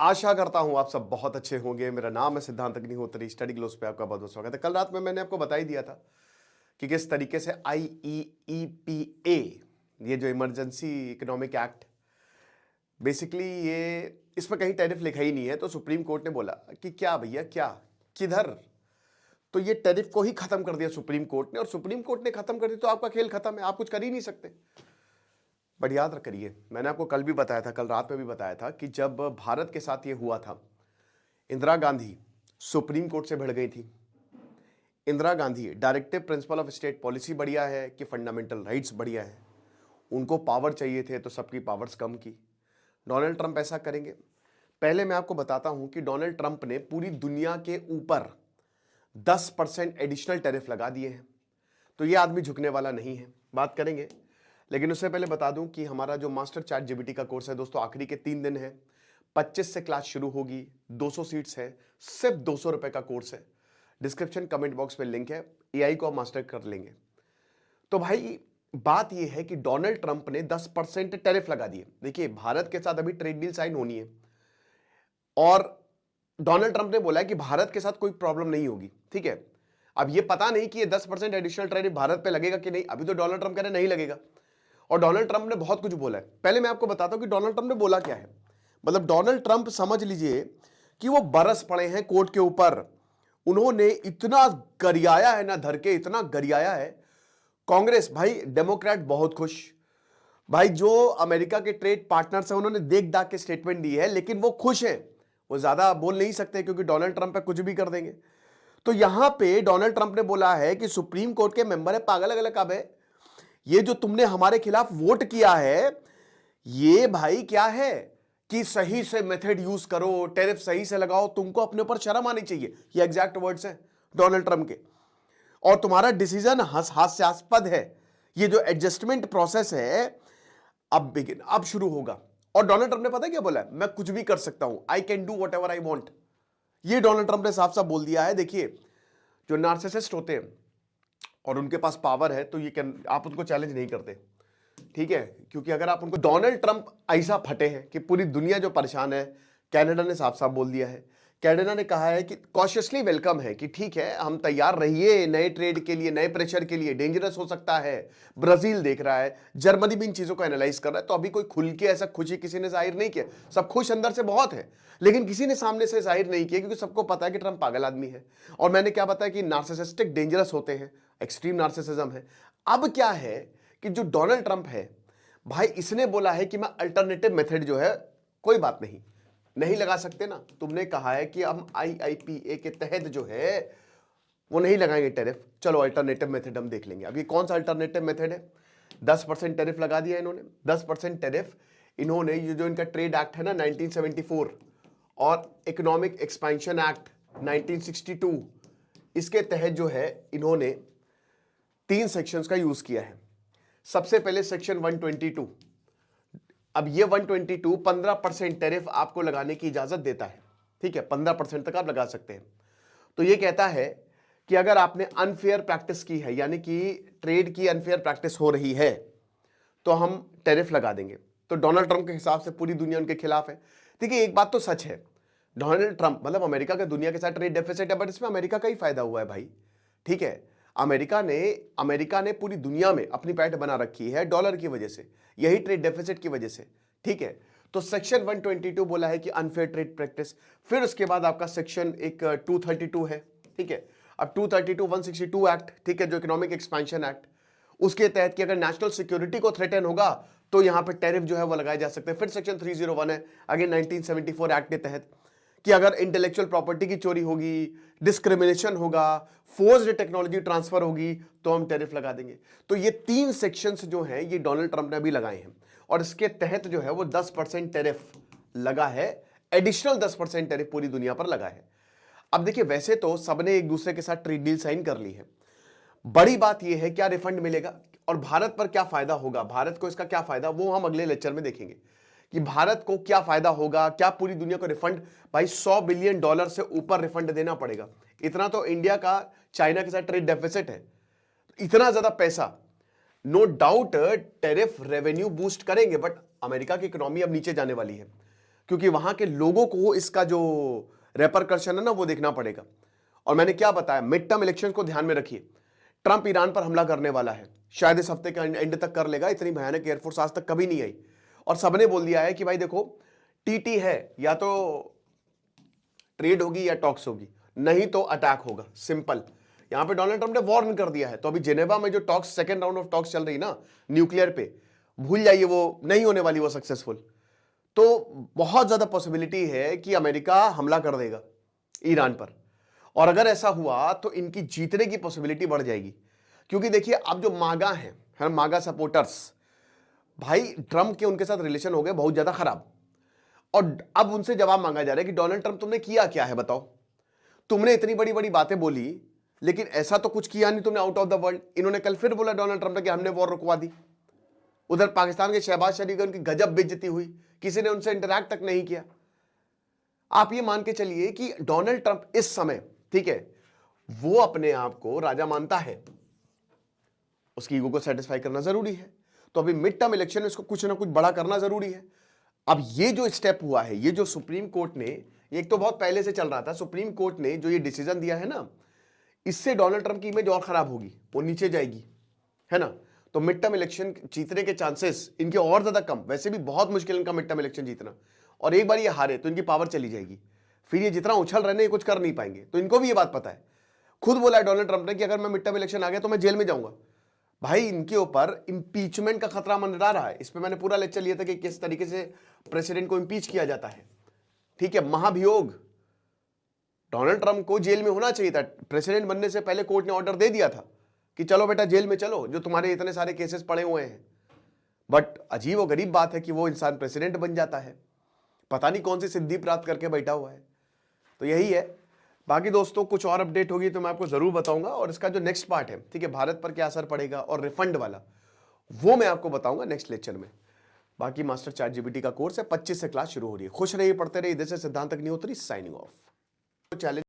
आशा करता हूं आप सब बहुत अच्छे होंगे। मेरा नाम है सिद्धांत अग्निहोत्री। स्टडी ग्लोस पे आपका बहुत बहुत स्वागत है। कल रात में मैंने आपको बता ही दिया था कि किस तरीके से IEEPA, ये जो इमरजेंसी इकोनॉमिक एक्ट, बेसिकली ये इसमें कहीं टैरिफ लिखा ही नहीं है। तो सुप्रीम कोर्ट ने बोला कि क्या भैया, क्या किधर, तो ये टैरिफ को ही खत्म कर दिया सुप्रीम कोर्ट ने। और सुप्रीम कोर्ट ने खत्म कर दिया तो आपका खेल खत्म है, आप कुछ कर ही नहीं सकते। बट याद करिए, मैंने आपको कल भी बताया था, कल रात में भी बताया था कि जब भारत के साथ ये हुआ था, इंदिरा गांधी सुप्रीम कोर्ट से भिड़ गई थी। Indira Gandhi, directive principle of state policy बढ़िया है कि फंडामेंटल राइट्स बढ़िया है, उनको पावर चाहिए थे तो सबकी पावर्स कम की। डोनाल्ड ट्रंप ऐसा करेंगे? पहले मैं आपको बताता हूं कि डोनाल्ड ट्रंप ने पूरी दुनिया के ऊपर 10% एडिशनल टैरिफ लगा दिए हैं। तो ये आदमी झुकने वाला नहीं है, बात करेंगे। लेकिन उससे पहले बता दूं कि हमारा जो मास्टर चैट जीपीटी का कोर्स है दोस्तों, आखिरी के 3 दिन है। 25 से क्लास शुरू होगी, 200 सीट्स है, सिर्फ 200 रुपए का कोर्स है। डिस्क्रिप्शन कमेंट बॉक्स में लिंक है, एआई को आप मास्टर कर लेंगे। तो भाई बात यह है कि डोनाल्ड ट्रंप ने 10% टैरिफ लगा दिए। देखिए, भारत के साथ अभी ट्रेड डील साइन होनी है और डोनाल्ड ट्रंप ने बोला है कि भारत के साथ कोई प्रॉब्लम नहीं होगी, ठीक है। अब ये पता नहीं कि ये 10% एडिशनल टैरिफ भारत पे लगेगा कि नहीं। अभी तो डोनाल्ड ट्रंप कह रहे नहीं लगेगा, और डोनाल्ड ट्रंप ने बहुत कुछ बोला है। पहले मैं आपको बताता हूं कि डोनाल्ड ट्रंप ने बोला क्या है। मतलब डोनाल्ड ट्रंप, समझ लीजिए कि वो बरस पड़े हैं कोर्ट के ऊपर। उन्होंने इतना गरियाया है ना, धर के इतना गरियाया है। कांग्रेस, भाई डेमोक्रेट बहुत खुश। भाई जो अमेरिका के ट्रेड पार्टनर्स हैं उन्होंने देख दाख के स्टेटमेंट दी है, लेकिन वो खुश हैं। वो ज्यादा बोल नहीं सकते क्योंकि डोनाल्ड ट्रंप पे कुछ भी कर देंगे। तो यहां पे डोनाल्ड ट्रंप ने बोला है कि सुप्रीम कोर्ट के मेंबर है, पागल अगल कब है, ये जो तुमने हमारे खिलाफ वोट किया है, ये भाई क्या है कि सही से मेथड यूज करो, टैरिफ सही से लगाओ, तुमको अपने ऊपर शर्म आनी चाहिए। ये एग्जैक्ट वर्ड्स हैं डोनाल्ड ट्रंप के। और तुम्हारा डिसीजन हास्यास्पद है। ये जो एडजस्टमेंट प्रोसेस है अब शुरू होगा। और डोनाल्ड ट्रंप ने पता है क्या बोला? मैं कुछ भी कर सकता हूं, I can do what ever I want. ये डोनाल्ड ट्रंप ने साफ साफ बोल दिया है। देखिए, जो नार्सिसिस्ट होते हैं और उनके पास पावर है तो ये आप उनको चैलेंज नहीं करते, ठीक है। क्योंकि अगर आप उनको, डोनाल्ड ट्रंप ऐसा फटे हैं कि पूरी दुनिया जो परेशान है। कनाडा ने साफ साफ बोल दिया है, कनाडा ने कहा है कि कॉशियसली वेलकम है, कि ठीक है हम तैयार रहिए नए ट्रेड के लिए, नए प्रेशर के लिए, डेंजरस हो सकता है। ब्राजील देख रहा है, जर्मनी भी इन चीजों को एनालाइज कर रहा है। तो अभी कोई खुल के ऐसा खुशी किसी ने जाहिर नहीं किया। सब खुश अंदर से बहुत है, लेकिन किसी ने सामने से जाहिर नहीं किया क्योंकि सबको पता है कि ट्रंप पागल आदमी है। और मैंने क्या बताया कि नार्सिसिस्टिक डेंजरस होते हैं, एक्सट्रीम नार्सिसिज्म है। अब क्या है कि जो डोनाल्ड ट्रंप है भाई, इसने बोला है कि मैं अल्टरनेटिव मेथड जो है, कोई बात नहीं लगा सकते ना। तुमने कहा है कि हम IIPA के तहत जो है वो नहीं लगाएंगे टैरिफ, चलो अल्टरनेटिव मेथड हम देख लेंगे। अब ये कौन सा अल्टरनेटिव मेथड है? 10% टैरिफ लगा दिया इन्होंने। 10% टैरिफ इन्होंने, ये जो इनका ट्रेड एक्ट है ना 1974 और इकोनॉमिक एक्सपेंशन एक्ट 1962, इसके तहत जो है इन्होंने 3 सेक्शंस का यूज किया है। सबसे पहले सेक्शन 122। अब ये 122 15% टैरिफ आपको लगाने की इजाजत देता है, ठीक है। 15% तक आप लगा सकते हैं। तो ये कहता है कि अगर आपने अनफेयर प्रैक्टिस की है, यानी कि ट्रेड की अनफेयर प्रैक्टिस हो रही है, तो हम टैरिफ लगा देंगे। तो डोनाल्ड ट्रंप के हिसाब से पूरी दुनिया उनके खिलाफ है। देखिए, एक बात तो सच है, डोनाल्ड ट्रंप, मतलब अमेरिका का दुनिया के साथ ट्रेड डेफिसिट है, बट इसमें अमेरिका का ही फायदा हुआ है भाई, ठीक है। अमेरिका ने पूरी दुनिया में अपनी पैठ बना रखी है डॉलर की वजह से, यही ट्रेड डेफिसिट की वजह से, ठीक है। तो सेक्शन 122 बोला है कि अनफेयर ट्रेड प्रैक्टिस। फिर उसके बाद आपका सेक्शन एक 232 है, ठीक है। अब 232, 162 एक्ट, ठीक है, जो इकोनॉमिक एक्सपेंशन एक्ट, उसके तहत कि अगर नेशनल सिक्योरिटी को थ्रेटन होगा तो यहां पे टैरिफ जो है वो लगाए जा सकते हैं। फिर सेक्शन 301 है, अगेन 1974 एक्ट के तहत, कि अगर इंटेलेक्चुअल प्रॉपर्टी की चोरी होगी, डिस्क्रिमिनेशन होगा, फोर्स्ड टेक्नोलॉजी ट्रांसफर होगी, तो हम टैरिफ लगा देंगे। तो ये 3 सेक्शंस जो हैं ये डोनाल्ड ट्रंप ने अभी लगाए हैं, और इसके तहत जो है वो 10% टैरिफ लगा है। एडिशनल 10% टैरिफ पूरी दुनिया पर लगा है। अब देखिए, वैसे तो सबने एक दूसरे के साथ ट्रेड डील साइन कर ली है। बड़ी बात यह है क्या रिफंड मिलेगा और भारत पर क्या फायदा होगा, भारत को इसका क्या फायदा, वो हम अगले लेक्चर में देखेंगे कि भारत को क्या फायदा होगा, क्या पूरी दुनिया को रिफंड। भाई $100 बिलियन से ऊपर रिफंड देना पड़ेगा। इतना तो इंडिया का चाइना के साथ ट्रेड डेफिसिट है। इतना ज्यादा पैसा, no doubt tariff revenue boost करेंगे, बट अमेरिका की इकोनॉमी अब नीचे जाने वाली है। क्योंकि वहां के लोगों को इसका जो रेपरकशन है ना वो देखना पड़ेगा। और मैंने क्या बताया, मिड टर्म इलेक्शन को ध्यान में रखिए, ट्रंप ईरान पर हमला करने वाला है, शायद इस हफ्ते के एंड तक कर लेगा। इतनी भयानक एयरफोर्स आज तक कभी नहीं आई। और सबने बोल दिया है कि भाई देखो, टीटी है, या तो ट्रेड होगी या टॉक्स होगी, नहीं तो अटैक होगा, सिंपल। यहां पे डोनाल्ड ट्रंप ने वार्न कर दिया है। तो अभी जेनेवा में जो talks, second round of talks चल रही ना न्यूक्लियर पे, भूल जाइए, वो नहीं होने वाली वो सक्सेसफुल। तो बहुत ज्यादा पॉसिबिलिटी है कि अमेरिका हमला कर देगा ईरान पर, और अगर ऐसा हुआ तो इनकी जीतने की पॉसिबिलिटी बढ़ जाएगी। क्योंकि देखिए, अब जो मागा है मागा सपोर्टर्स, भाई ट्रंप के उनके साथ रिलेशन हो गए बहुत ज्यादा खराब, और अब उनसे जवाब मांगा जा रहा है कि डोनाल्ड ट्रंप तुमने किया क्या है बताओ। तुमने इतनी बड़ी बड़ी बातें बोली, लेकिन ऐसा तो कुछ किया नहीं तुमने आउट ऑफ द वर्ल्ड। इन्होंने कल फिर बोला डोनाल्ड ट्रंप ने कि हमने वॉर रुकवा दी। उधर पाकिस्तान के शहबाज शरीफ की उनकी गजब बेइज्जती हुई, किसी ने उनसे इंटरैक्ट तक नहीं किया। आप ये मान के चलिए कि डोनाल्ड ट्रंप इस समय, ठीक है, वो अपने आप को राजा मानता है, उसकी ईगो को सेटिस्फाई करना जरूरी है। तो अभी मिड टर्म इलेक्शन में इसको कुछ ना कुछ बड़ा करना जरूरी है। अब ये जो स्टेप हुआ है, ये जो सुप्रीम कोर्ट ने, एक तो बहुत पहले से चल रहा था, सुप्रीम कोर्ट ने जो ये डिसीजन दिया है ना, इससे डोनाल्ड ट्रंप की इमेज और खराब होगी, वो नीचे जाएगी, है ना। तो मिड टर्म इलेक्शन जीतने के चांसेस इनके और ज्यादा कम। वैसे भी बहुत मुश्किल इनका मिड टर्म इलेक्शन जीतना, और एक बार ये हारे तो इनकी पावर चली जाएगी, फिर ये जितना उछल रहे हैं ये कुछ कर नहीं पाएंगे। तो इनको भी ये बात पता है। खुद बोला है डोनाल्ड ट्रंप ने कि अगर मैं मिड टर्म इलेक्शन आ गया तो मैं जेल में जाऊंगा। भाई इनके ऊपर इंपीचमेंट का खतरा मंडरा रहा है। इस पे मैंने पूरा लेक्चर लिया था कि किस तरीके से प्रेसिडेंट को इंपीच किया जाता है, ठीक है, महाभियोग। डोनाल्ड ट्रंप को जेल में होना चाहिए था। प्रेसिडेंट बनने से पहले कोर्ट ने ऑर्डर दे दिया था कि चलो बेटा जेल में चलो, जो तुम्हारे इतने सारे केसेस पड़े हुए हैं। बट अजीब और गरीब बात है कि वो इंसान प्रेसिडेंट बन जाता है, पता नहीं कौन सी सिद्धि प्राप्त करके बैठा हुआ है। तो यही है। बाकी दोस्तों कुछ और अपडेट होगी तो मैं आपको जरूर बताऊंगा, और इसका जो नेक्स्ट पार्ट है, ठीक है, भारत पर क्या असर पड़ेगा और रिफंड वाला, वो मैं आपको बताऊंगा नेक्स्ट लेक्चर में। बाकी मास्टर चैट जीपीटी का कोर्स है, 25 से क्लास शुरू हो रही है। खुश रहिए, पढ़ते रहिए। इधर से सिद्धांत अग्निहोत्री साइनिंग ऑफ। चैलेंज